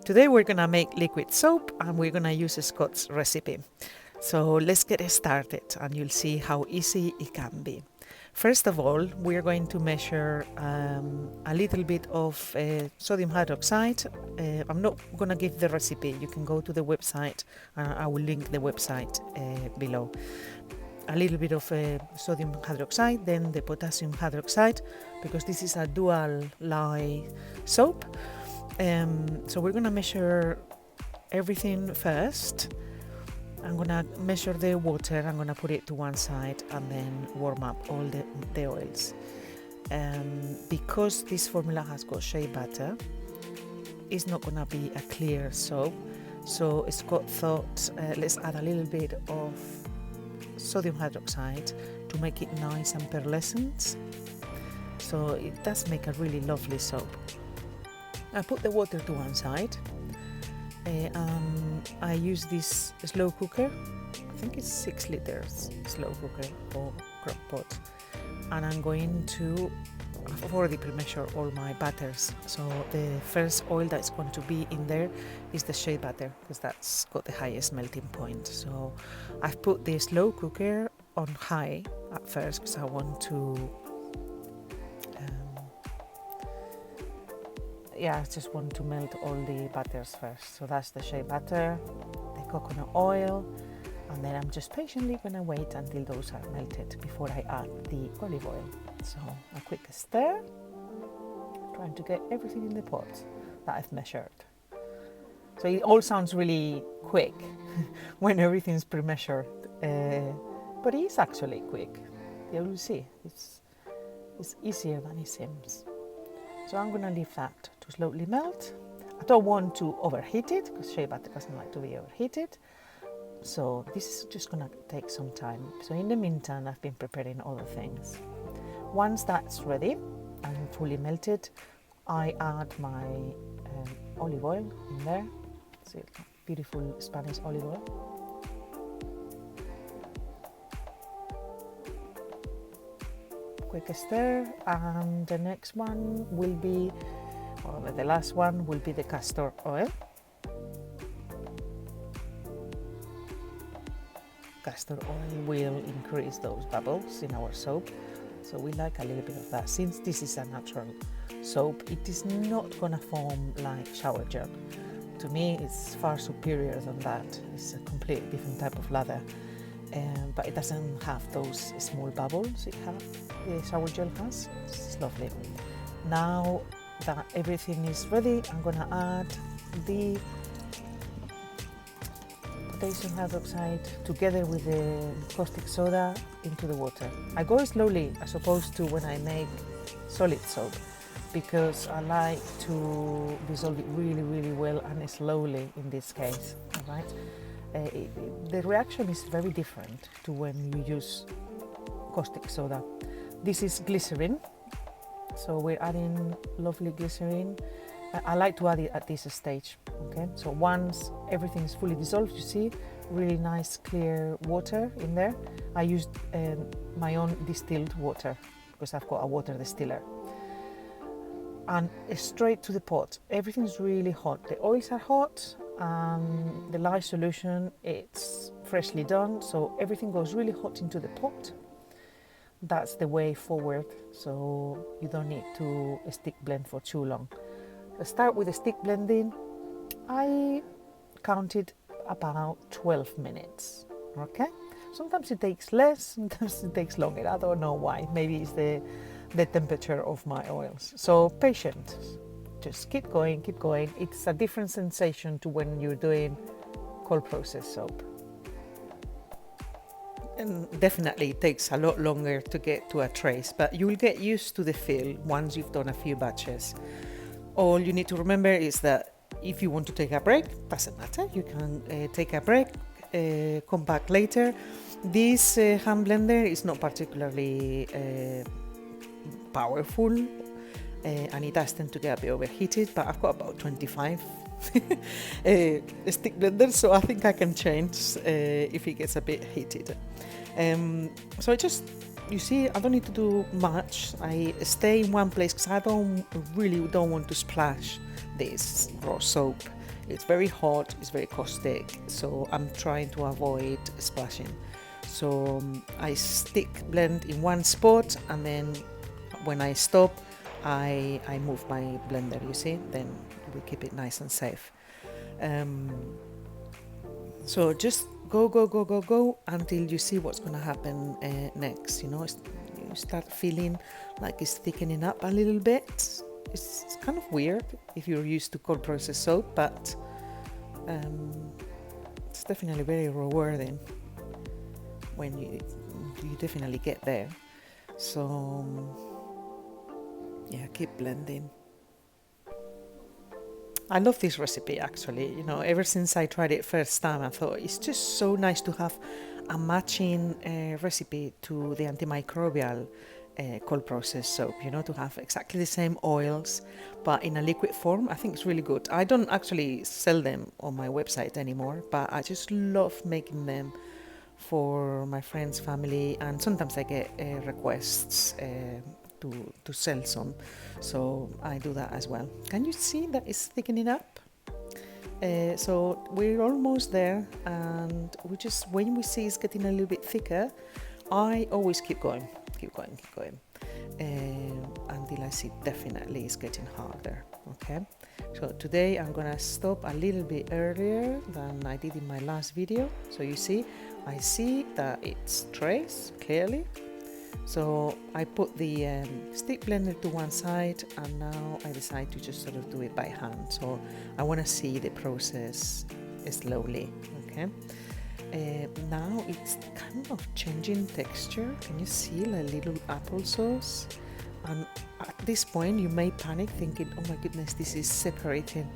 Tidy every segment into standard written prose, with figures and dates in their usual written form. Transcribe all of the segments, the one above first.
Today we're gonna make liquid soap and we're gonna use Scott's recipe. So let's get started and you'll see how easy it can be. First of all, we're going to measure a little bit of sodium hydroxide. I'm not gonna give the recipe, you can go to the website and I will link the website below. A little bit of sodium hydroxide, then the potassium hydroxide, because this is a dual lye soap. So we're gonna measure everything first. I'm gonna measure the water, I'm gonna put it to one side and then warm up all the oils. Because this formula has got shea butter, it's not gonna be a clear soap. So Scott thought, let's add a little bit of sodium hydroxide to make it nice and pearlescent. So it does make a really lovely soap. I put the water to one side. I use this slow cooker. I think it's 6 liters slow cooker or crock pot. And I'm going to, I've already pre-measured all my butters. So the first oil that's going to be in there is the shea butter, because that's got the highest melting point. So I've put the slow cooker on high at first because I want to I just want to melt all the butters first. So that's the shea butter, the coconut oil, and then I'm just patiently gonna wait until those are melted before I add the olive oil. So a quick stir, trying to get everything in the pot that I've measured. So it all sounds really quick when everything's pre-measured, but it is actually quick. You will see, it's easier than it seems. So I'm gonna leave that to slowly melt. I don't want to overheat it because shea butter doesn't like to be overheated. So this is just gonna take some time. So in the meantime, I've been preparing other things. Once that's ready and fully melted, I add my olive oil in there. See, beautiful Spanish olive oil. Quick stir, and the next one will be, or the last one will be the castor oil. Castor oil will increase those bubbles in our soap, so we like a little bit of that. Since this is a natural soap, it is not gonna form like shower gel. To me, it's far superior than that. It's a completely different type of lather. But it doesn't have those small bubbles the shower gel has. It's lovely. Now that everything is ready, I'm gonna add the potassium hydroxide together with the caustic soda into the water. I go slowly as opposed to when I make solid soap, because I like to dissolve it really well and slowly in this case, all right? The reaction is very different to when you use caustic soda. This is glycerin, so we're adding lovely glycerin. I like to add it at this stage, okay? So once everything is fully dissolved, you see, really nice clear water in there. I used my own distilled water because I've got a water distiller. And straight to the pot. Everything's really hot. The oils are hot, and the lye solution, it's freshly done, so everything goes really hot into the pot. That's the way forward, so you don't need to stick blend for too long. Let's start with the stick blending. I counted about 12 minutes, okay? Sometimes it takes less, sometimes it takes longer. I don't know why. Maybe it's the temperature of my oils. So patient, just keep going. It's a different sensation to when you're doing cold process soap. And definitely it takes a lot longer to get to a trace, but you will get used to the feel once you've done a few batches. All you need to remember is that if you want to take a break, doesn't matter, you can take a break, come back later. This hand blender is not particularly powerful, and it does tend to get a bit overheated, but I've got about 25 stick blenders, so I think I can change if it gets a bit heated. So I just, you see, I don't need to do much. I stay in one place because I really don't want to splash this raw soap It's very hot, it's very caustic, so I'm trying to avoid splashing. So I stick blend in one spot, and then when I stop, I move my blender, you see, then we keep it nice and safe. So just go until you see what's going to happen next. You know, you start feeling like it's thickening up a little bit. It's kind of weird if you're used to cold process soap, but it's definitely very rewarding when you definitely get there. So yeah, keep blending. I love this recipe actually. You know, ever since I tried it first time, I thought it's just so nice to have a matching recipe to the antimicrobial cold process soap, you know, to have exactly the same oils but in a liquid form. I think it's really good. I don't actually sell them on my website anymore, but I just love making them for my friends, family, and sometimes I get requests to sell some, so I do that as well. Can you see that it's thickening up? So we're almost there, and we just, when we see it's getting a little bit thicker, I always keep going until I see definitely it's getting harder. Okay, so today I'm gonna stop a little bit earlier than I did in my last video. So you see, I see that it's trace clearly. So I put the stick blender to one side, and now I decide to just sort of do it by hand. So I want to see the process slowly. Okay. Now it's kind of changing texture. Can you see like little applesauce? And at this point you may panic thinking, oh my goodness, this is separating.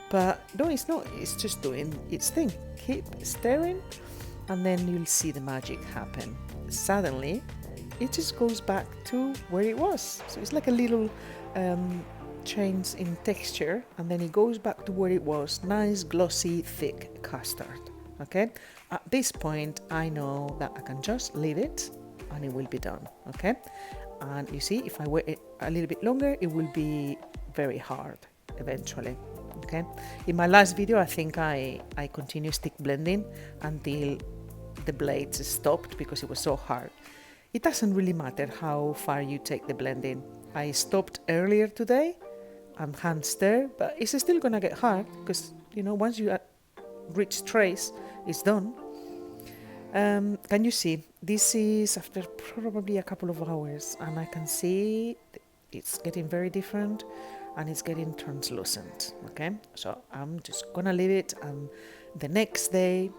But no, it's not. It's just doing its thing. Keep stirring, and then you'll see the magic happen. Suddenly it just goes back to where it was. So it's like a little change in texture, and then it goes back to where it was. Nice, glossy, thick custard. Okay, at this point I know that I can just leave it and it will be done. Okay, and you see, if I wait it a little bit longer, it will be very hard eventually. Okay, in my last video I think I continued stick blending until the blades stopped because it was so hard. It doesn't really matter how far you take the blending. I stopped earlier today and hand stir, but it's still gonna get hard because, you know, once you reach trace, it's done. Can you see? This is after probably a couple of hours, and I can see it's getting very different and it's getting translucent. Okay, so I'm just gonna leave it, and the next day,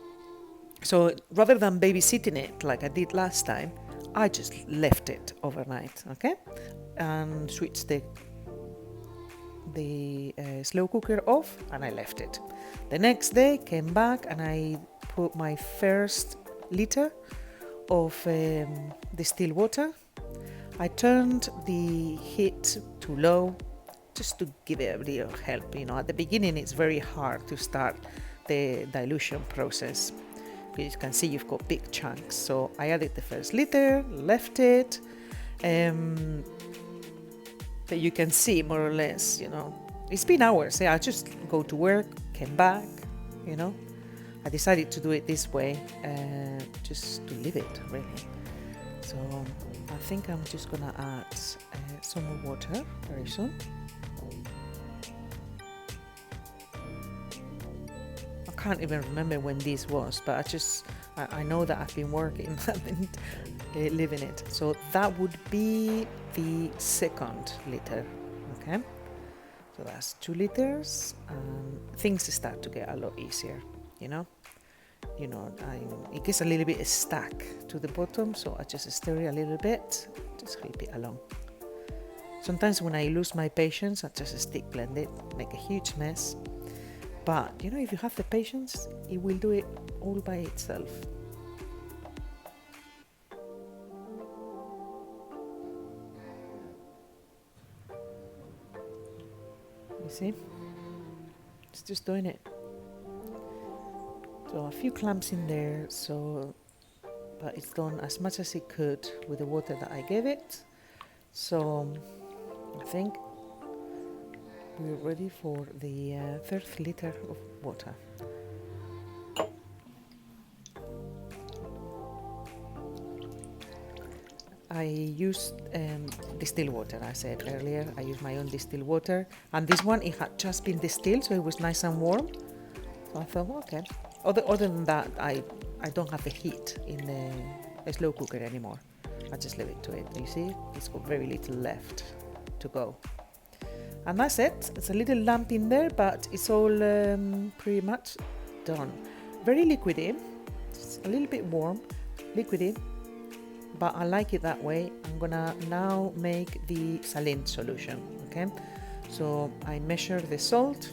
so rather than babysitting it like I did last time, I just left it overnight. Okay, and switched the slow cooker off, and I left it. The next day came back and I put my first liter of distilled water. I turned the heat to low just to give it a little help. You know, at the beginning it's very hard to start the dilution process. You can see you've got big chunks. So I added the first liter, left it. But you can see more or less, you know, it's been hours. I just go to work, came back, you know. I decided to do it this way, just to leave it really. So I think I'm just gonna add some more water very soon. I can't even remember when this was, but I know that I've been working and living it. So that would be the second liter. Okay, so that's 2 liters, and things start to get a lot easier. You know, it gets a little bit stuck to the bottom, so I just stir it a little bit, just help it along. Sometimes when I lose my patience, I just stick blend it, make a huge mess. But you know, if you have the patience, it will do it all by itself. You see, it's just doing it. So a few clumps in there, but it's done as much as it could with the water that I gave it. So I think we're ready for the third liter of water. I used distilled water, I said earlier. I used my own distilled water, and this one, it had just been distilled, so it was nice and warm. So I thought, okay. Other than that, I don't have the heat in the slow cooker anymore. I just leave it to it. You see, it's got very little left to go. And that's it. It's a little lump in there, but it's all pretty much done. Very liquidy. It's a little bit warm, liquidy, but I like it that way. I'm gonna now make the saline solution, okay? So I measure the salt.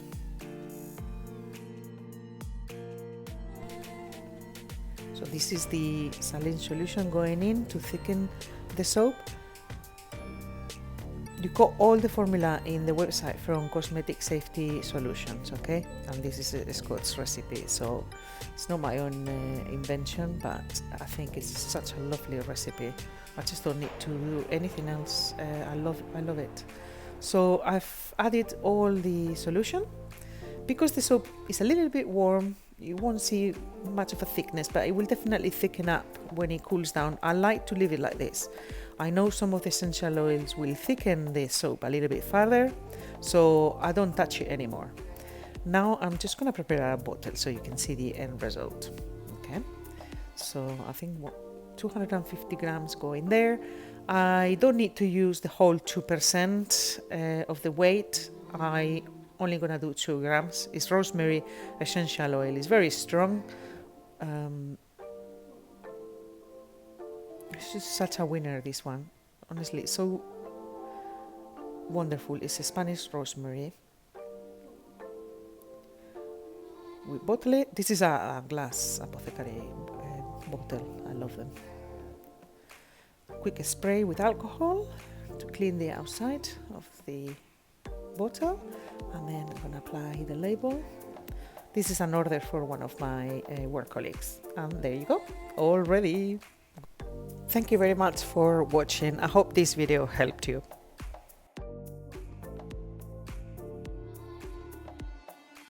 So this is the saline solution going in to thicken the soap. You got all the formula in the website from Cosmetic Safety Solutions, okay? And this is a Scott's recipe, so it's not my own invention, but I think it's such a lovely recipe. I just don't need to do anything else. I love it. So I've added all the solution. Because the soap is a little bit warm, you won't see much of a thickness, but it will definitely thicken up when it cools down. I like to leave it like this. I know some of the essential oils will thicken the soap a little bit further, so I don't touch it anymore. Now I'm just going to prepare a bottle so you can see the end result. Okay, so I think 250 grams go in there. I don't need to use the whole 2% of the weight. I only gonna do 2 grams. It's rosemary essential oil. It's very strong. It's just such a winner, this one. Honestly, it's so wonderful. It's a Spanish rosemary. We bottle it. This is a glass apothecary bottle. I love them. Quick spray with alcohol to clean the outside of the bottle, and then I'm going to apply the label. This is an order for one of my work colleagues, and there you go, all ready. Thank you very much for watching. I hope this video helped you.